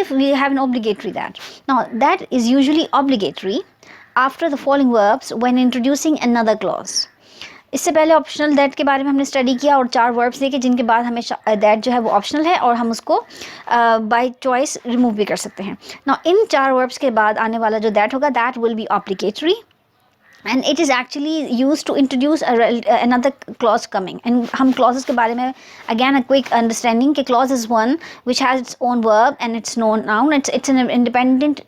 if we have an obligatory that. Now that is usually obligatory after the following verbs when introducing another clause. इससे पहले optional that के बारे में हमने study किया और 4 वर्ब्स देखे जिनके बाद हमें दैट जो है वो ऑप्शनल है और हम उसको बाय चॉइस रिमूव भी कर सकते हैं. नाउ इन 4 वर्ब्स के बाद आने वाला जो दैट होगा that will be obligatory and it is actually used to introduce another clause coming. And हम clauses के बारे में again a quick understanding कि clause is one which has its own verb and its known noun. It's an independent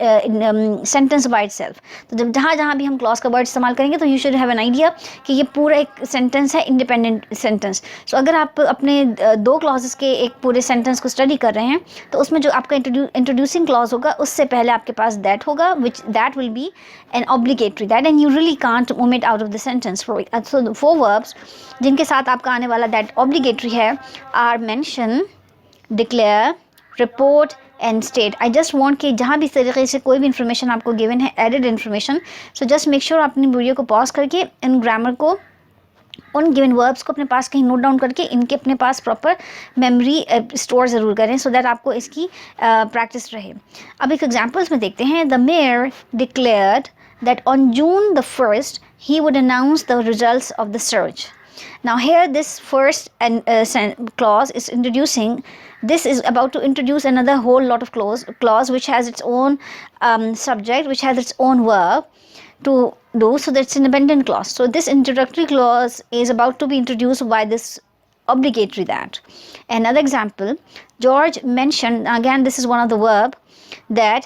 sentence by itself. तो जब जहाँ भी हम clause का word इस्तेमाल करेंगे तो you should have an idea कि ये पूरा एक sentence है, independent sentence. So अगर आप अपने 2 clauses के एक पूरे sentence को study कर रहे हैं तो उसमें जो आपका introducing clause होगा उससे पहले आपके पास that होगा, which that will be an obligatory that, and you really can't omit out of the sentence. So the 4 verbs जिनके साथ आपका आने वाला that obligatory है are mention, declare, report and state. I just want कि जहाँ भी इस तरीके से कोई भी information आपको given है added information, so just make sure अपनी वीडियो को pause करके इन grammar को उन गिवन वर्ब्स को अपने पास कहीं नोट डाउन करके इनके अपने पास प्रॉपर मेमोरी स्टोर ज़रूर करें सो दैट आपको इसकी प्रैक्टिस रहे. अब एक एग्जांपल्स में देखते हैं. The mayor declared that on June the 1st he would announce the results of the search. Now here this first clause is introducing, this is about to introduce another whole lot of clause which has its own subject, which has its own verb to do, so that's an independent clause. So this introductory clause is about to be introduced by this obligatory that. Another example, George mentioned, again this is one of the verb, that